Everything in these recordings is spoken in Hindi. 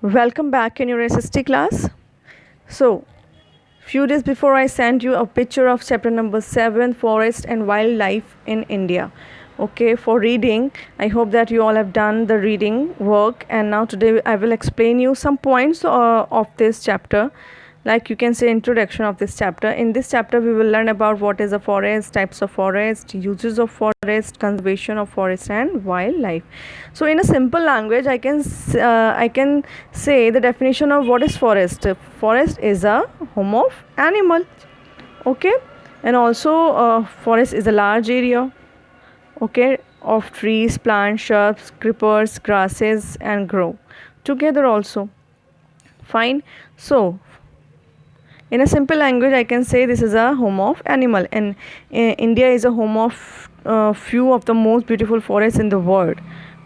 Welcome back in your SST class. So, few days before I sent you a picture of chapter number 7, Forest and Wildlife in India. Okay, for reading, I hope that you all have done the reading work, and now today I will explain you some points of this chapter, like you can say introduction of this chapter. In this chapter we will learn about what is a forest, types of forest, uses of forest, conservation of forest and wildlife. So in a simple language I can say the definition of what is forest. Forest is a home of animal, okay, and also forest is a large area, okay, of trees, plants, shrubs, creepers, grasses and grow together also. Fine. So in a simple language I can say this is a home of animal, and India is a home of few of the most beautiful forests in the world.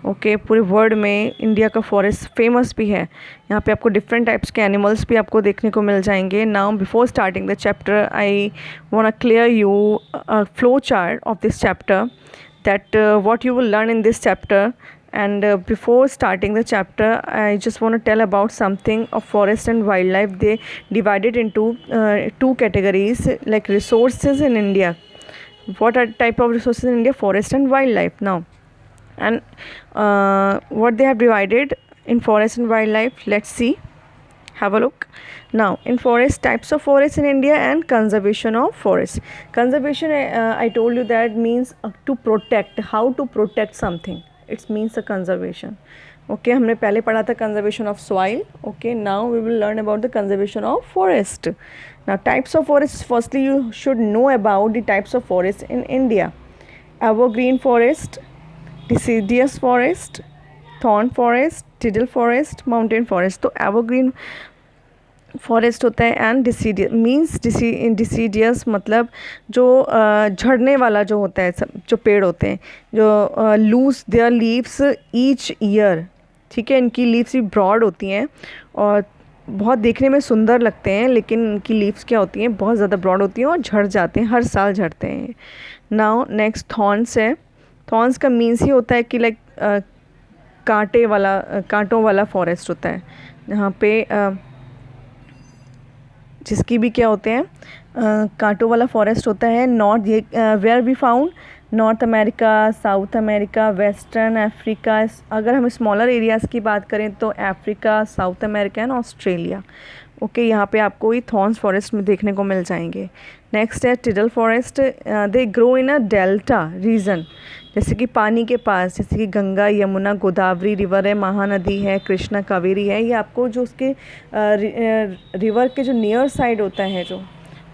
Okay पूरे वर्ल्ड में इंडिया का फॉरेस्ट फेमस भी है. यहाँ पे आपको डिफरेंट टाइप्स के एनिमल्स भी आपको देखने को मिल जाएंगे. Now before starting the chapter I want to clear you flow chart of this chapter that what you will learn in this chapter. And before starting the chapter I just want to tell about something of forest and wildlife. They divided into two categories, like resources in India. What are type of resources in India? Forest and wildlife. Now, and what they have divided in forest and wildlife, let's see, have a look. Now in forest, types of forests in India and conservation of forest. Conservation, I told you that means to protect, how to protect something, it means a conservation. Okay, हमने पहले पढ़ा था conservation of soil. Okay, now we will learn about the conservation of forest. Now types of forests, firstly you should know about the types of forests in India. Evergreen forest, deciduous forest, thorn forest, tidal forest, mountain forest. तो evergreen फॉरेस्ट होता है एंड डिसीडियस मीन्स डिसीडियस मतलब जो झड़ने वाला जो होता है, सब जो पेड़ होते हैं जो lose their leaves each year. ठीक है, इनकी लीव्स भी ब्रॉड होती हैं और बहुत देखने में सुंदर लगते हैं, लेकिन इनकी लीव्स क्या होती हैं, बहुत ज़्यादा ब्रॉड होती हैं और झड़ जाते हैं, हर साल झड़ते हैं. नाउ नेक्स्ट थॉर्न्स है. थॉर्न्स का मीन्स ही होता है कि लाइक कांटों वाला फॉरेस्ट होता है, जहाँ पे जिसकी भी क्या होते हैं कांटों वाला फॉरेस्ट होता है. नॉर्थ, ये where we found North America, South America, western Africa. अगर हम स्मॉलर एरियाज़ की बात करें तो Africa, South America and Australia. Okay, यहाँ पे आपको ये थॉर्न्स फॉरेस्ट में देखने को मिल जाएंगे. नेक्स्ट है tidal forest. They grow in a delta region, जैसे कि पानी के पास, जैसे कि गंगा, यमुना, गोदावरी रिवर है, महानदी है, कृष्णा, कावेरी है. ये आपको जो उसके रिवर के जो नियर साइड होता है जो,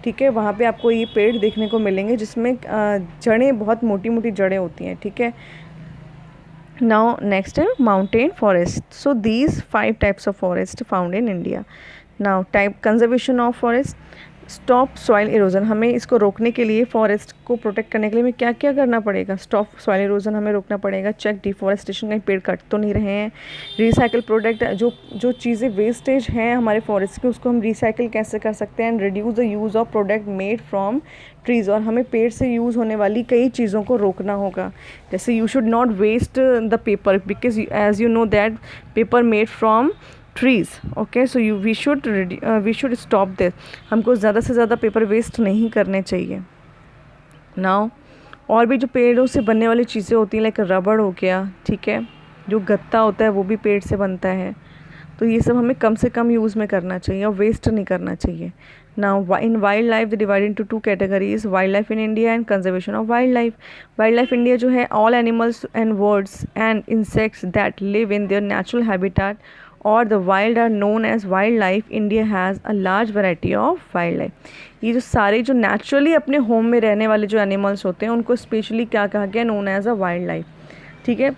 ठीक है, वहाँ पे आपको ये पेड़ देखने को मिलेंगे जिसमें जड़ें, बहुत मोटी मोटी जड़ें होती हैं. ठीक है. नाउ नेक्स्ट है mountain forest. So these 5 types of forest found in India. Now type conservation of forest. Stop soil erosion. हमें इसको रोकने के लिए, फॉरेस्ट को प्रोटेक्ट करने के लिए हमें क्या क्या करना पड़ेगा? स्टॉप सॉइल इरोजन हमें रोकना पड़ेगा. चेक डिफॉरेस्टेशन, कहीं पेड़ कट तो नहीं रहे हैं. रिसाइकिल प्रोडक्ट, जो चीज़ें वेस्टेज हैं हमारे फॉरेस्ट की, उसको हम रिसाइकिल कैसे कर सकते हैं. And reduce the use of product made from trees. और हमें पेड़ से यूज़ होने वाली कई चीज़ों को रोकना होगा. जैसे you should not waste the paper, because as you know that paper made from trees. Okay, so we should stop this. हमको ज़्यादा से ज़्यादा पेपर वेस्ट नहीं करने चाहिए. नाउ और भी जो पेड़ों से बनने वाली चीज़ें होती हैं, लाइक रबड़ हो गया, ठीक है, जो गत्ता होता है वो भी पेड़ से बनता है. तो ये सब हमें कम से कम यूज़ में करना चाहिए और वेस्ट नहीं करना चाहिए. Now in wild life they divide into 2 categories, wild life in India and conservation of wild life. Wild life India जो है, all animals and birds and insects that live in their natural habitat और the wild are known as wild life. India has a large variety of wild life. ये जो सारे जो नेचुरली अपने होम में रहने वाले जो एनिमल्स होते हैं उनको स्पेशली क्या कहा गया? Known as a wild life. ठीक है.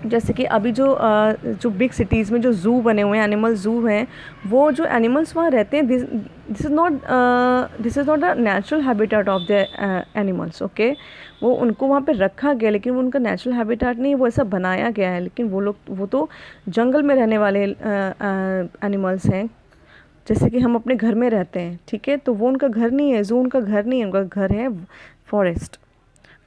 जैसे कि अभी जो बिग सिटीज़ में जो ज़ू बने हुए हैं, एनिमल ज़ू हैं, वो जो एनिमल्स वहाँ रहते हैं, this is not a natural habitat of the animals. Okay, वो उनको वहाँ पे रखा गया, लेकिन वो उनका नेचुरल हैबिटेट नहीं, वो ऐसा बनाया गया है. लेकिन वो तो जंगल में रहने वाले एनिमल्स हैं, जैसे कि हम अपने घर में रहते हैं. ठीक है, तो वो उनका घर नहीं है, ज़ू उनका घर नहीं है, उनका घर है forest.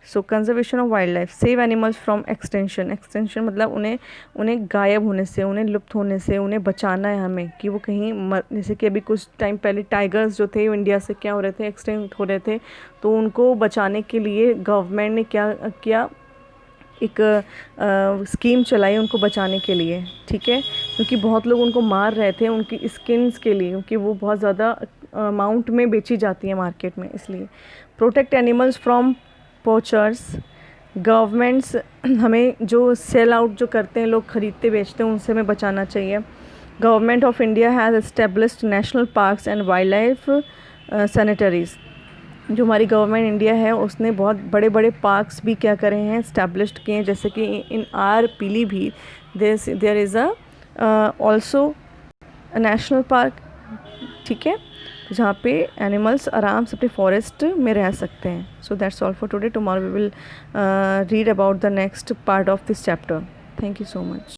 So conservation of wild life, save animals from extension, extension मतलब उन्हें गायब होने से, उन्हें लुप्त होने से उन्हें बचाना है हमें कि वो कहीं जैसे कि अभी कुछ टाइम पहले टाइगर्स जो थे वो इंडिया से क्या हो रहे थे, एक्सटेंट हो रहे थे। तो उनको बचाने के लिए गवर्नमेंट ने क्या किया, एक स्कीम चलाई उनको बचाने के लिए, ठीक है, क्योंकि बहुत लोग उनको मार रहे थे उनकी स्किन्स के लिए, क्योंकि वो बहुत ज़्यादा अमाउंट में बेची जाती है मार्केट में, इसलिए protect animals from poachers. Governments हमें जो सेल आउट जो करते हैं, लोग ख़रीदते बेचते हैं, उनसे हमें बचाना चाहिए। Government of India has established national parks and wild life sanctuaries. जो हमारी गवर्नमेंट इंडिया है उसने बहुत बड़े बड़े पार्क्स भी क्या करे हैं, इस्टेब्लिश्ड किए हैं, जैसे कि in are Pilibhit there is a also national park, ठीक है, जहाँ पे एनिमल्स आराम से अपने फॉरेस्ट में रह सकते हैं। So that's all for today. Tomorrow we will read about the next part of this chapter. Thank you so much.